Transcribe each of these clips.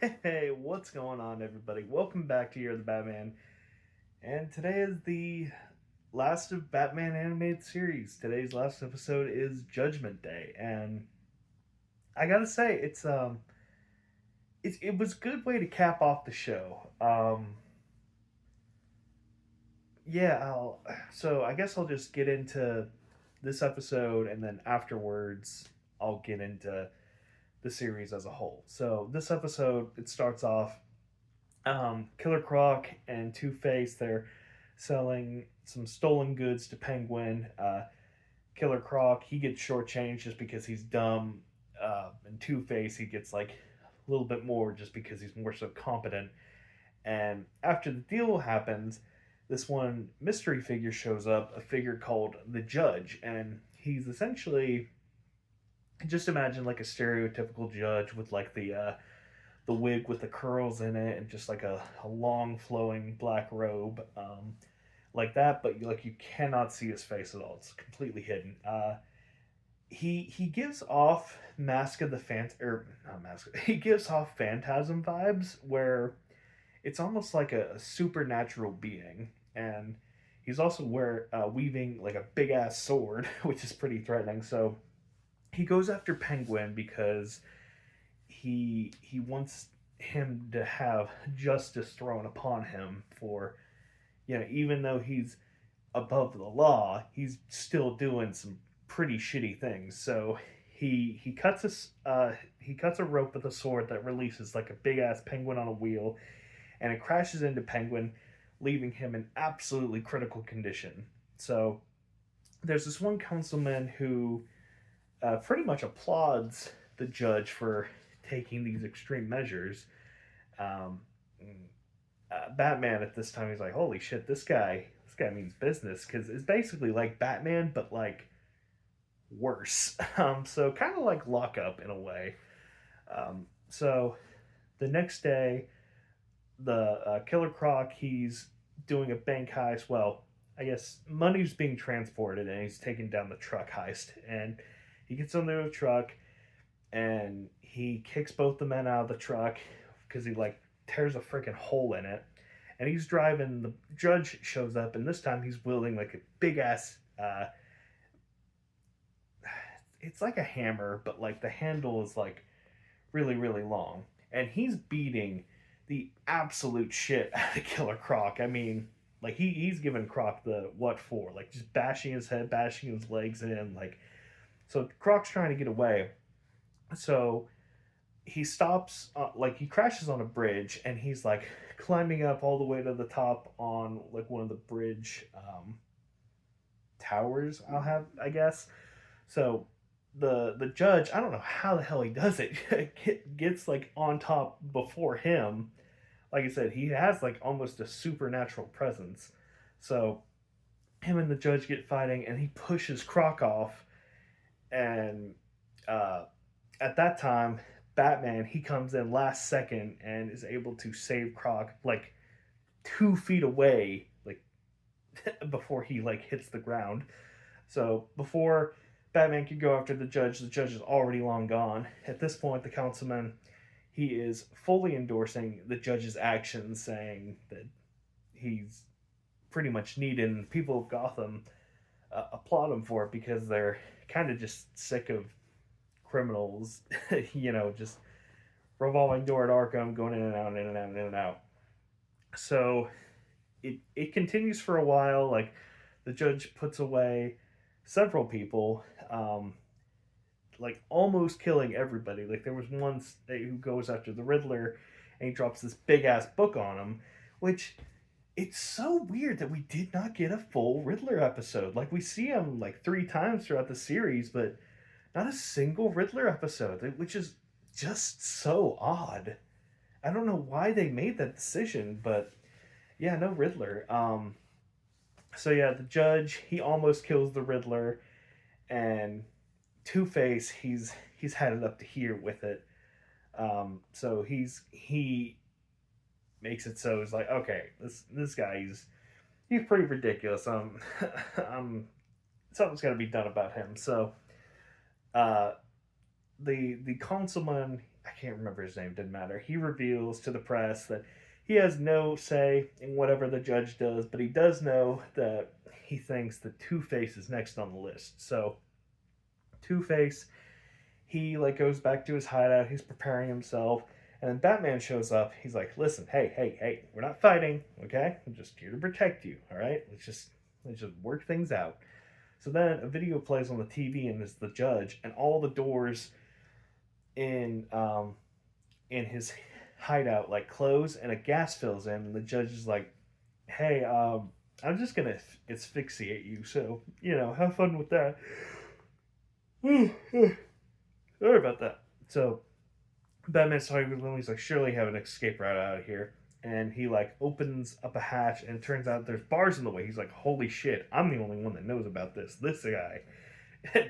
Hey, what's going on, everybody? Welcome back to Year of the Batman. And today is the last of Batman animated series. Today's last episode is Judgment Day, and I gotta say, it was a good way to cap off the show. Yeah, so I guess I'll just get into this episode, and then afterwards I'll get into the series as a whole. So this episode, it starts off Killer Croc and Two Face. They're selling some stolen goods to Penguin. Killer Croc, he gets shortchanged just because he's dumb, and Two Face, he gets like a little bit more just because he's more so competent. And after the deal happens, this one mystery figure shows up, a figure called the Judge, and he's essentially, just imagine like a stereotypical judge with like the wig with the curls in it and just like a long flowing black robe, like that, but you cannot see his face at all. It's completely hidden. He gives off Mask of the or not Mask. He gives off Phantasm vibes where it's almost like a supernatural being, and he's also weaving like a big ass sword, which is pretty threatening. So he goes after Penguin because he wants him to have justice thrown upon him for, even though he's above the law, he's still doing some pretty shitty things. So he cuts a rope with a sword that releases like a big ass penguin on a wheel, and it crashes into Penguin, leaving him in absolutely critical condition. So there's this one councilman who pretty much applauds the judge for taking these extreme measures. Um, Batman at this time, he's like, "Holy shit, this guy means business," because it's basically like Batman, but like worse. So kind of like Lockup in a way. So the next day, the Killer Croc, he's doing a bank heist. Well, I guess money's being transported, and he's taking down the truck heist. And he gets under the truck, and he kicks both the men out of the truck because he like tears a freaking hole in it. And he's driving. The judge shows up, and this time he's wielding like a big ass. It's like a hammer, but like the handle is like really really long, and he's beating the absolute shit out of Killer Croc. I mean, like he's giving Croc the what for, like just bashing his head, bashing his legs in, like. So Croc's trying to get away. So he stops, like he crashes on a bridge, and he's like climbing up all the way to the top on like one of the bridge towers, I'll have, I guess. So the judge, I don't know how the hell he does it, gets like on top before him. Like I said, he has like almost a supernatural presence. So him and the judge get fighting, and he pushes Croc off. And uh, at that time, Batman, he comes in last second and is able to save Croc like 2 feet away, like before he like hits the ground. So before Batman could go after the judge is already long gone. At this point, the councilman, he is fully endorsing the judge's actions, saying that he's pretty much needed, and people of Gotham applaud him for it because they're kind of just sick of criminals, just revolving door at Arkham, going in and out, in and out, in and out. So it continues for a while. Like the judge puts away several people, like almost killing everybody. Like there was one who goes after the Riddler, and he drops this big ass book on him, which it's so weird that we did not get a full Riddler episode. Like we see him like 3 times throughout the series, but not a single Riddler episode, which is just so odd. I don't know why they made that decision, but yeah, no Riddler. So yeah, the judge, he almost kills the Riddler, and Two Face, he's had it up to here with it. So he makes it so it's like, okay, this guy, he's pretty ridiculous. Something's got to be done about him. So uh, the councilman, I can't remember his name, didn't matter. He reveals to the press that he has no say in whatever the judge does, but he does know that he thinks that Two Face is next on the list. So Two Face, he like goes back to his hideout. He's preparing himself, and then Batman shows up. He's like, "Listen, hey, we're not fighting, okay? I'm just here to protect you. All right? Let's just work things out." So then a video plays on the TV, and it's the judge, and all the doors in in his hideout like close, and a gas fills in, and the judge is like, "Hey, I'm just gonna asphyxiate you. So have fun with that." Sorry about that. So Batman's talking with him. He's like, "Surely you have an escape route out of here." And he like opens up a hatch, and it turns out there's bars in the way. He's like, "Holy shit! I'm the only one that knows about this. This guy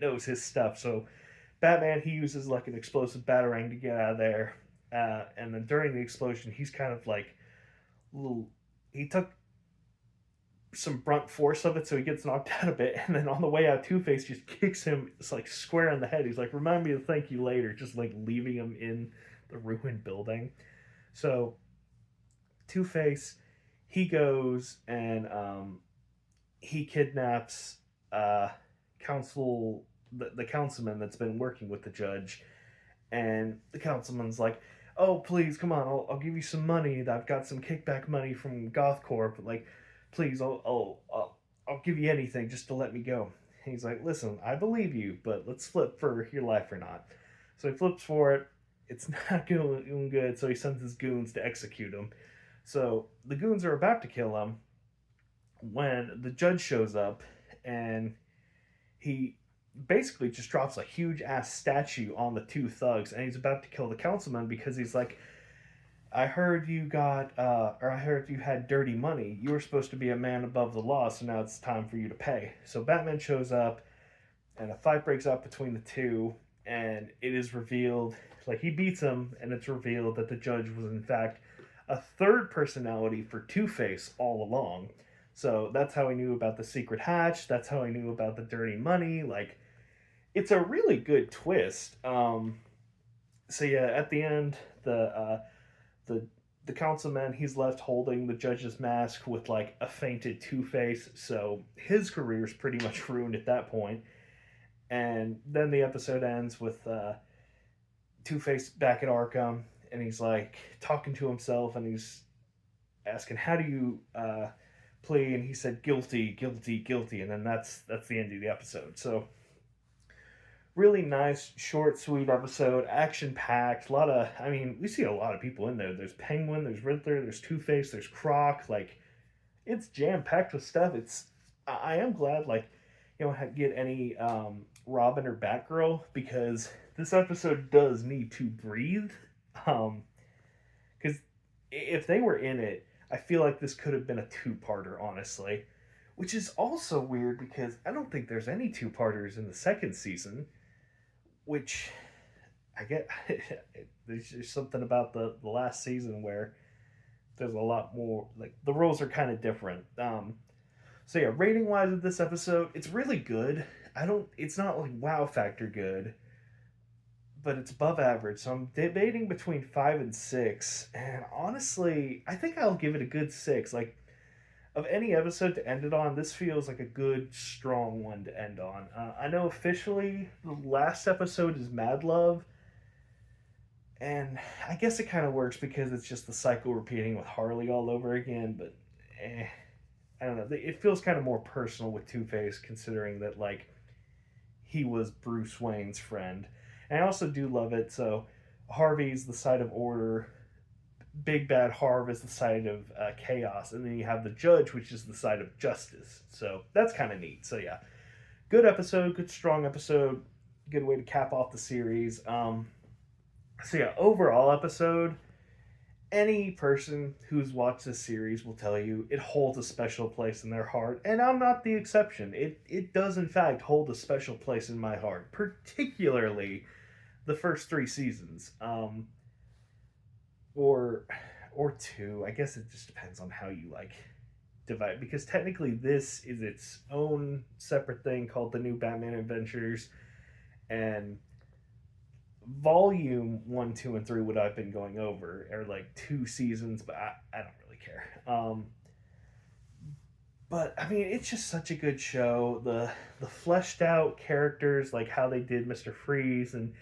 knows his stuff." So Batman, he uses like an explosive batarang to get out of there. And then during the explosion, he's kind of like little. He took some brunt force of it, so he gets knocked out a bit. And then on the way out, Two Face just kicks him. It's like square in the head. He's like, "Remind me to thank you later," just like leaving him in the ruined building. So Two Face, he goes and he kidnaps council the councilman that's been working with the judge, and the councilman's like, "Oh, please, come on, I'll give you some money. I've got some kickback money from GothCorp. Like, please, I'll give you anything just to let me go." And he's like, "Listen, I believe you, but let's flip for your life or not." So he flips for it. It's not going good, so he sends his goons to execute him. So the goons are about to kill him when the judge shows up, and he basically just drops a huge ass statue on the two thugs, and he's about to kill the councilman because he's like, "I heard you got, or I heard you had dirty money. You were supposed to be a man above the law, so now it's time for you to pay." So Batman shows up, and a fight breaks out between the two, and it is revealed, like he beats him, and it's revealed that the judge was in fact a third personality for Two Face all along. So that's how he knew about the secret hatch. That's how he knew about the dirty money. Like, it's a really good twist. So yeah, at the end, the the councilman, he's left holding the judge's mask with like a fainted Two Face. So his career's pretty much ruined at that point. And then the episode ends with Two Face back at Arkham, and he's like talking to himself, and he's asking, "How do you plea?" And he said, "Guilty, guilty, guilty." And then that's the end of the episode. So really nice, short, sweet episode, action packed. A lot of, I mean, we see a lot of people in there. There's Penguin, there's Riddler, there's Two Face, there's Croc. Like, it's jam packed with stuff. I am glad, like, you don't get any Robin or Batgirl, because this episode does need to breathe. Because if they were in it, I feel like this could have been a two-parter, honestly. Which is also weird because I don't think there's any two-parters in the second season. Which I get. There's just something about the last season where there's a lot more. Like, the roles are kind of different. So yeah, rating wise of this episode, it's really good. I don't. It's not like wow factor good, but it's above average. So I'm debating between 5 and 6, and honestly, I think I'll give it a good 6. Like, of any episode to end it on, this feels like a good, strong one to end on. I know officially the last episode is Mad Love, and I guess it kind of works because it's just the cycle repeating with Harley all over again. But I don't know. It feels kind of more personal with Two Face, considering that like he was Bruce Wayne's friend, and I also do love it. So Harvey's the side of order, Big Bad Harv is the side of chaos, and then you have the judge, which is the side of justice. So that's kind of neat. So yeah, good episode, good strong episode, good way to cap off the series. So yeah, overall episode, any person who's watched this series will tell you it holds a special place in their heart, and I'm not the exception. It does in fact hold a special place in my heart, particularly the first 3 seasons. Or two. I guess it just depends on how you like divide, because technically this is its own separate thing called the New Batman Adventures, and volume 1, 2, and 3 would I've been going over, or like 2 seasons, but I don't really care. But I mean, it's just such a good show. The fleshed out characters, like how they did Mr. Freeze, and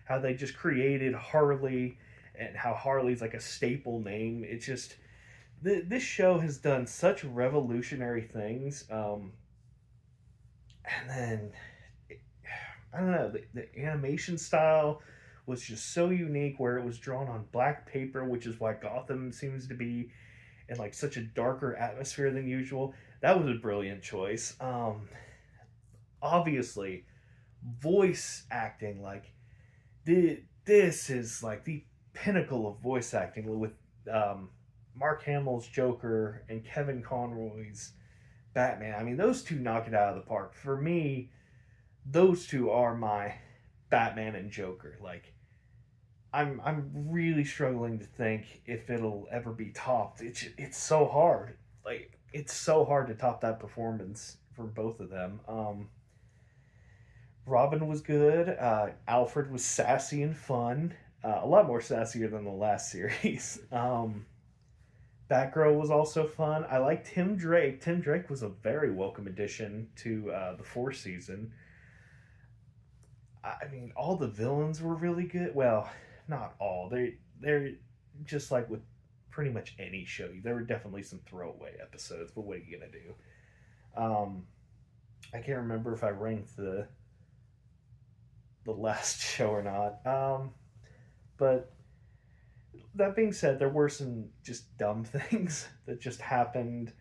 how they just created Harley, and how Harley's like a staple name. It's just this show has done such revolutionary things. And then I don't know, the animation style was just so unique, where it was drawn on black paper, which is why Gotham seems to be in like such a darker atmosphere than usual. That was a brilliant choice. Obviously, voice acting, like this is like the pinnacle of voice acting with um, Mark Hamill's Joker and Kevin Conroy's Batman. I mean, those two knock it out of the park. For me, those two are my Batman and Joker. Like, I'm really struggling to think if it'll ever be topped. It's so hard. Like, it's so hard to top that performance for both of them. Robin was good. Alfred was sassy and fun. A lot more sassier than the last series. Batgirl was also fun. I liked Tim Drake. Tim Drake was a very welcome addition to the fourth season. I mean, all the villains were really good. Well, not all. They're just like with pretty much any show. There were definitely some throwaway episodes, but what are you gonna do? Um, I can't remember if I ranked the last show or not. But that being said, there were some just dumb things that just happened.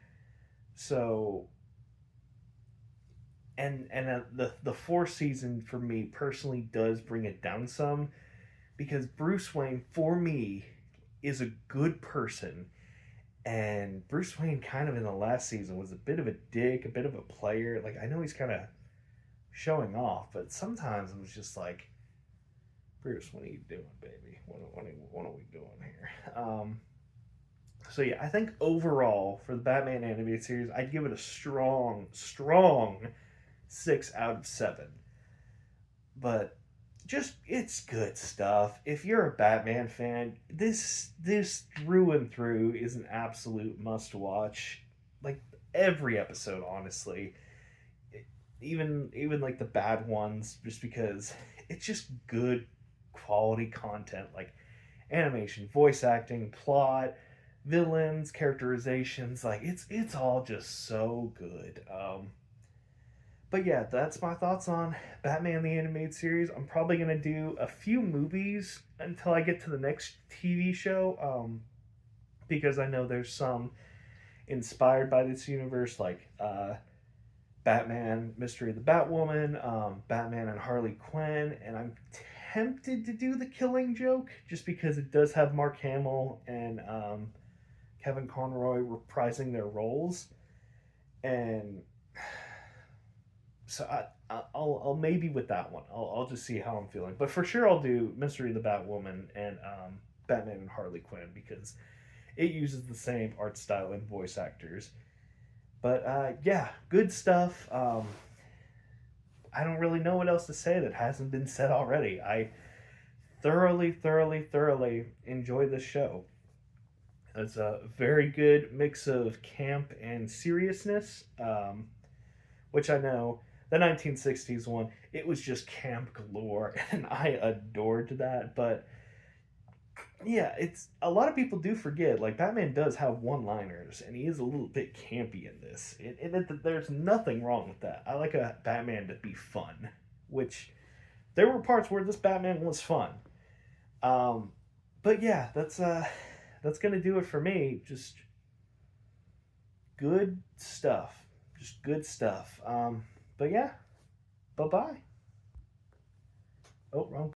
So, the fourth season for me personally does bring it down some, because Bruce Wayne for me is a good person, and Bruce Wayne kind of in the last season was a bit of a dick, a bit of a player. Like, I know he's kind of showing off, but sometimes it was just like, Bruce, what are you doing, baby? What are we doing here? So yeah, I think overall for the Batman animated series, I'd give it a strong 6 out of 7. But just, it's good stuff. If you're a Batman fan, this through and through is an absolute must watch. Like, every episode, honestly, even like the bad ones, just because it's just good quality content, like animation, voice acting, plot, villains, characterizations. Like, it's all just so good. But yeah, that's my thoughts on Batman the Animated Series. I'm probably gonna do a few movies until I get to the next TV show, because I know there's some inspired by this universe, like Batman, Mystery of the Batwoman, Batman and Harley Quinn, and I'm tempted to do The Killing Joke just because it does have Mark Hamill and Kevin Conroy reprising their roles, and so I'll maybe with that one. I'll just see how I'm feeling, but for sure I'll do Mystery of the Batwoman and Batman and Harley Quinn, because it uses the same art style and voice actors. But yeah, good stuff. I don't really know what else to say that hasn't been said already. I thoroughly enjoy this show. It's a very good mix of camp and seriousness, which I know the 1960s one, it was just camp galore, and I adored that. But yeah, it's a lot of people do forget. Like, Batman does have one-liners, and he is a little bit campy in this. There's nothing wrong with that. I like a Batman to be fun, which there were parts where this Batman was fun. Um, but yeah, that's gonna do it for me. Just good stuff. Just good stuff. But yeah, bye bye. Oh, wrong